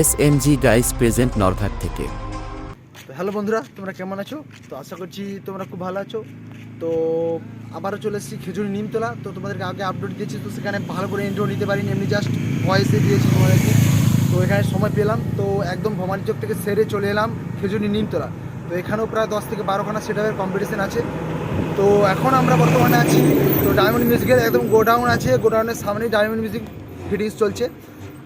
SMG guys present Narghat থেকে। Hello বন্ধুরা, তোমরা কেমন আছো? তো আশা করছি তোমরা খুব ভালো আছো। তো আবারও চলে এসেছি খেজুরি নিমতলা। তো তোমাদেরকে আগে আপডেট দিয়েছি, তো সেখানে ভালো করে ইন্ট্রো নিতে পারিনি, এমনি জাস্ট ভয়েসে দিয়েছি তোমাদেরকে। তো এখানে সময় পেলাম, তো একদম ভবানী চক থেকে সেরে চলে এলাম খেজুরি নিমতলা। তো এখানেও প্রায় 10 থেকে 12খানা সেটআপের কম্পিটিশন আছে। তো এখন আমরা বর্তমানে আছি তো ডায়মন্ড মিউজিকের একদম গোডাউন আছে, গোডাউনের সামনেই ডায়মন্ড মিউজিক ফিটিংস চলছে।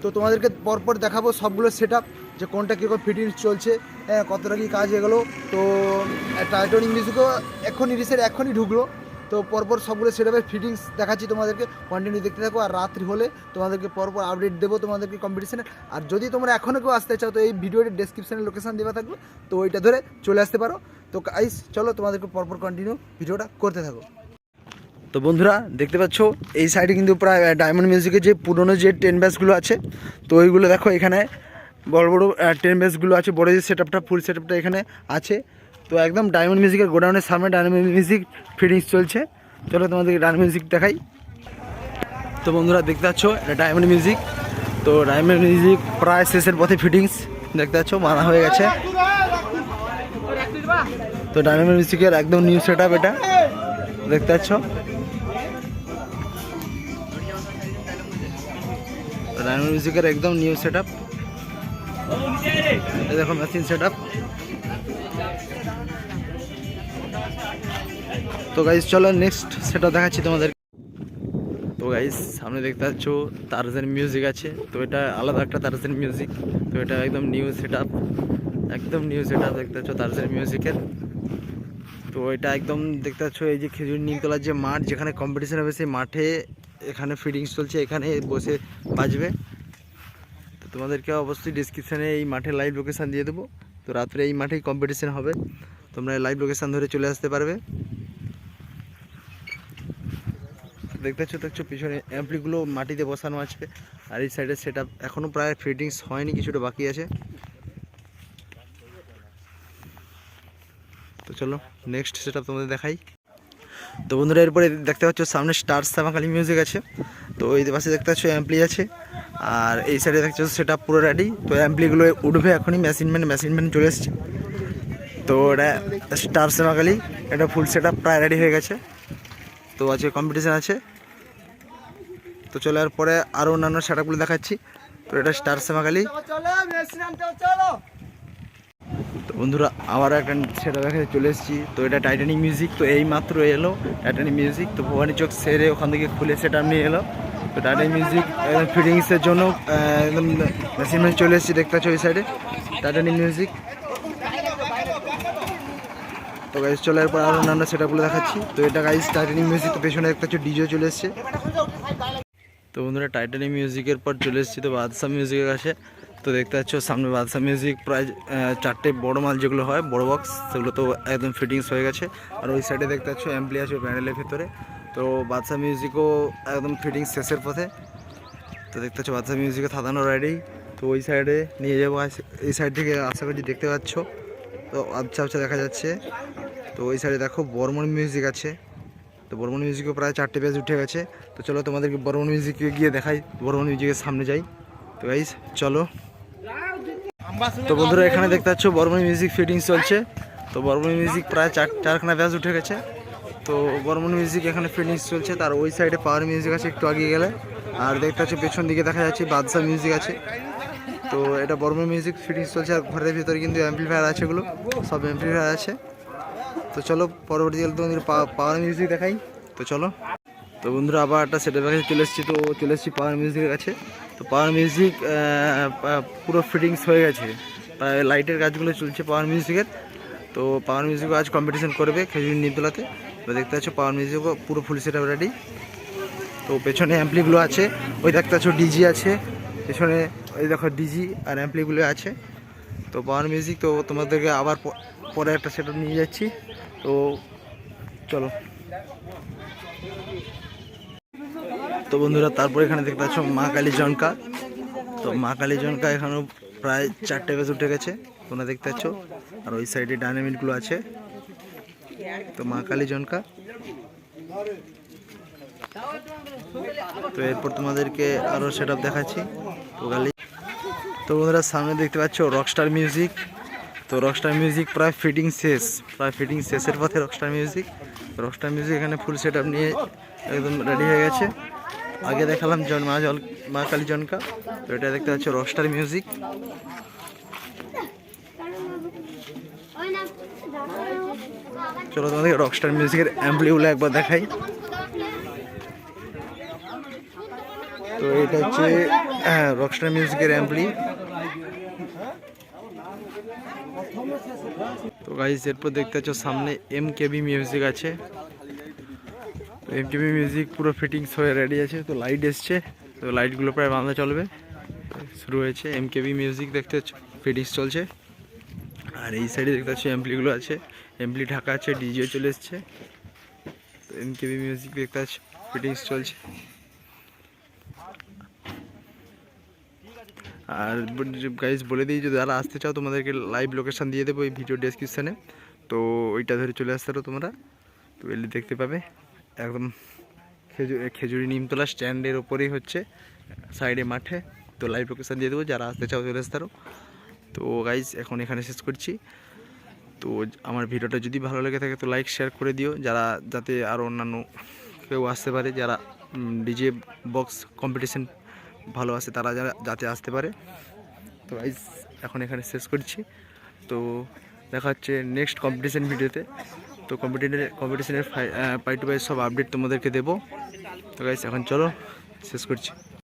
তো তোমাদেরকে পরপর দেখাবো সবগুলো সেটআপ, যে কোনটা কীরকম ফিটিংস চলছে, হ্যাঁ কতটা কী কাজ এগুলো। তো টাইটানিক মিউজিকও এখনই ঢুকলো। তো পরপর সবগুলো সেটআপের ফিটিংস দেখাচ্ছি তোমাদেরকে, কন্টিনিউ দেখতে থাকো। আর রাত্রি হলে তোমাদেরকে পরপর আপডেট দেবো তোমাদেরকে কম্পিটিশনে। আর যদি তোমরা এখনও কেউ আসতে চাও, তো এই ভিডিওর ডেসক্রিপশানে লোকেশান দেওয়া থাকবে, তো ওইটা ধরে চলে আসতে পারো। তো গাইস চলো তোমাদেরকে পরপর কন্টিনিউ ভিডিওটা করতে থাকো। তো বন্ধুরা দেখতে পাচ্ছ এই সাইডে কিন্তু প্রায় ডায়মন্ড মিউজিকের যে পুরনো যে 10 ব্যাচগুলো আছে, তো ওইগুলো দেখো এখানে বড় বড় 10 ব্যাচগুলো আছে, বড় যে সেটআপটা ফুল সেটআপটা এখানে আছে। তো একদম ডায়মন্ড মিউজিকের গোডাউনের সামনে ডায়মন্ড মিউজিক ফিটিংস চলছে। চলো তোমাদেরকে ডায়মন্ড মিউজিক দেখাই। তো বন্ধুরা দেখতে পাচ্ছ এটা ডায়মন্ড মিউজিক। তো ডায়মন্ড মিউজিক প্রায় শেষের পথে ফিটিংস দেখতে পাচ্ছ বাঁধা হয়ে গেছে। তো ডায়মন্ড মিউজিকের একদম নিউ সেটআপ এটা দেখতে পাচ্ছ। ডায়মন্ড মিউজিকের একদম নিউ সেটআপ, এই দেখো মেশিন সেটআপ। তো গাইস চলো নেক্সট সেটআপ দেখাচ্ছি তোমাদের। তো গাইস সামনে দেখতে পাচ্ছ তারজান মিউজিক আছে। তো এটা আলাদা একটা তারজান মিউজিক। তো এটা একদম নিউ সেটআপ, একদম নিউ সেটআপ দেখতে পাচ্ছ তারজান মিউজিকের। তো এটা একদম দেখতে পাচ্ছ এই যে খেজুরি নিমতলার যে মাঠ, যেখানে কম্পিটিশন হবে সেই মাঠে এখানে ফিটিংস চলছে, এখানে বসে বাজবে। তো তোমাদেরকে অবশ্যই ডিসক্রিপশানে এই মাঠে লাইভ লোকেশান দিয়ে দেবো। তো রাত্রে এই মাঠেই কম্পিটিশন হবে, তোমরা লাইভ লোকেশান ধরে চলে আসতে পারবে। দেখছো পিছনে অ্যাম্পলিগুলো মাটিতে বসানো আছে। আর এই সাইডের সেটআপ এখনও প্রায় ফিটিংস হয়নি, কিছুটা বাকি আছে। তো চলো নেক্সট সেটআপ তোমাদের দেখাই। তো বন্ধুরা এরপরে দেখতে পাচ্ছ সামনে স্টার শ্যামাকালী মিউজিক আছে। তো এই পাশে দেখতে পাচ্ছ অ্যাম্পলি আছে। আর এই সাইডে দেখছো সেটআপ পুরো রেডি। তো অ্যাম্পলিগুলো উঠবে এখনই, মেশিন চলে এসছে। তো এটা স্টার শ্যামাকালী, এটা ফুল সেটআপ প্রায় রেডি হয়ে গেছে। তো আজকে কম্পিটিশান আছে। তো চলো এরপরে আরও অন্যান্য সেটআপগুলো দেখাচ্ছি। তো এটা স্টার শ্যামাকালী। তো বন্ধুরা আবার একটা সেটা দেখাতে চলে এসেছি। তো এটা টাইটানিক মিউজিক। তো এই মাত্র এলো টাইটানিক মিউজিক। তো ভবানী চক সেরে ওখান থেকে খুলে সেটা নিয়ে এলো। তো টাইটানিক মিউজিক একদম ফিটিংসের জন্য একদম মেশিন চলে এসেছি, দেখতে পাচ্ছ ওই সাইডে টাইটানিক মিউজিক। তো গাইস চলে এরপর আরও অন্যান্য সেটআপগুলো দেখাচ্ছি। তো এটা গাইস টাইটানিক মিউজিক। তো পেছনে দেখতে পাচ্ছ ডিজে চলে এসছে। তো বন্ধুরা টাইটানিক মিউজিকের পর চলে এসেছি তো বাদশা মিউজিকের কাছে। তো দেখতে পাচ্ছ সামনে বাদশা মিউজিক প্রায় 4টে বড় মাল যেগুলো হয় বড় বক্স, সেগুলো তো একদম ফিটিংস হয়ে গেছে। আর ওই সাইডে দেখতে পাচ্ছ অ্যাম্পলি আছে প্যানেলের ভেতরে। তো বাদশা মিউজিকও একদম ফিটিংস শেষের পথে। তো দেখতে পাচ্ছ বাদশা মিউজিকে থাদানো রেডি। তো ওই সাইডে নিয়ে যাবো, এই সাইড থেকে আশা করছি দেখতে পাচ্ছ। তো আবছা দেখা যাচ্ছে। তো ওই সাইডে দেখো বর্মন মিউজিক আছে। তো বর্মন মিউজিকও প্রায় 4টে পেজ উঠে গেছে। তো চলো তোমাদেরকে বর্মন মিউজিকে গিয়ে দেখাই, বর্মন মিউজিকের সামনে যাই। তো গাইস চলো। তো বন্ধুরা এখানে দেখতে পাচ্ছ বর্মন মিউজিক ফিটিংস চলছে। তো বর্মন মিউজিক প্রায় চারখানা ব্যাচ উঠে গেছে। তো বর্মন মিউজিক এখানে ফিটিংস চলছে। তার ওই সাইডে পাওয়ার মিউজিক আছে একটু আগিয়ে গেলে। আর দেখতে পাচ্ছ পেছন দিকে দেখা যাচ্ছে বাদশা মিউজিক আছে। তো এটা বর্মন মিউজিক ফিটিংস চলছে। আর ঘরের ভিতরে কিন্তু অ্যাম্পলিফায়ার আছে, এগুলো সব অ্যাম্পলিফায়ার আছে। তো চলো পরবর্তীকালে তোমাদের পাওয়ার মিউজিক দেখাই। তো চলো। তো বন্ধুরা আবার একটা সেটের কাছে চলে এসেছি। তো চলে এসেছি পাওয়ার মিউজিকের কাছে। তো পাওয়ার মিউজিক পুরো ফিটিংস হয়ে গেছে, প্রায় লাইটের কাজগুলো চলছে পাওয়ার মিউজিকের। তো পাওয়ার মিউজিকও আজ কম্পিটিশন করবে খেজুরি নিমতলাতে। তো দেখতে পাচ্ছ পাওয়ার মিউজিকও পুরো ফুল সেটআপ রেডি। তো পেছনে অ্যাম্পলিগুলো আছে, ওই দেখতে পাচ্ছ ডিজি আছে পেছনে, ওই দেখো ডিজি আর অ্যাম্পলিগুলো আছে। তো পাওয়ার মিউজিক তো তোমাদেরকে আবার পরে একটা সেটআপ নিয়ে যাচ্ছি। তো চলো। তো বন্ধুরা তারপর এখানে দেখতে পাচ্ছ মা কালী জনকা। তো মা কালী জনকা এখানেও প্রায় 4টে বেজ উঠে গেছে, তোমরা দেখতে পাচ্ছ। আর ওই সাইডে ডাইনামিটগুলো আছে। তো মা কালী জনকা। তো এরপর তোমাদেরকে আরও সেটআপ দেখাচ্ছি। তো তো বন্ধুরা সামনে দেখতে পাচ্ছ রকস্টার মিউজিক। তো রকস্টার মিউজিক প্রায় ফিটিং শেষের পথে রকস্টার মিউজিক এখানে ফুল সেট আপ নিয়ে একদম রেডি হয়ে গেছে। আগে দেখালাম মা কালী জনকা, তো এটা দেখতে পাচ্ছ রকস্টার মিউজিক। চলো তোমাদের রকস্টার মিউজিকের অ্যাম্পলিগুলো একবার দেখাই। তো এটা হচ্ছে রকস্টার মিউজিকের অ্যাম্পলি। তো গাইস এরপর দেখতে পাচ্ছ সামনে এমকেবি মিউজিক আছে। তো এমকেবি মিউজিক পুরো ফিটিংস হয়ে রেডি আছে। তো লাইট এসছে, তো লাইটগুলো প্রায় বাঁধা চলবে, শুরু হয়েছে। এমকেবি মিউজিক দেখতে পাচ্ছ ফিটিংস চলছে। আর এই সাইডে দেখতে পাচ্ছ অ্যাম্পলিগুলো আছে, অ্যাম্পলি ঢাকা আছে, ডিজিও চলে এসছে। তো এমকেবি মিউজিক দেখতে পাচ্ছ ফিটিংস চলছে। আর গাইজ বলে দিই, যদি যারা আসতে চাও তোমাদেরকে লাইভ লোকেশান দিয়ে দেবো এই ভিডিও ডেসক্রিপশানে। তো ওইটা ধরে চলে আসতে পারো তোমরা। তো এলে দেখতে পাবে একদম খেজুরি নিমতলা স্ট্যান্ডের ওপরেই হচ্ছে, সাইডে মাঠে। তো লাইভ লোকেশান দিয়ে দেবো, যারা আসতে চাও চলে আসতে পারো। তো গাইজ এখন এখানে শেষ করছি। তো আমার ভিডিওটা যদি ভালো লেগে থাকে তো লাইক শেয়ার করে দিও, যাতে আরও অন্যান্য কেউ আসতে পারে, যারা ডিজে বক্স কম্পিটিশন ভালো আছে তারা যাতে আসতে পারে। তো গাইজ এখন এখানে শেষ করছি। তো দেখা হচ্ছে নেক্সট কম্পিটিশন ভিডিওতে। তো কম্পিটিশনের পাই টু পাই সব আপডেট তোমাদেরকে দেবো। তো গাইজ এখন চলো শেষ করছি।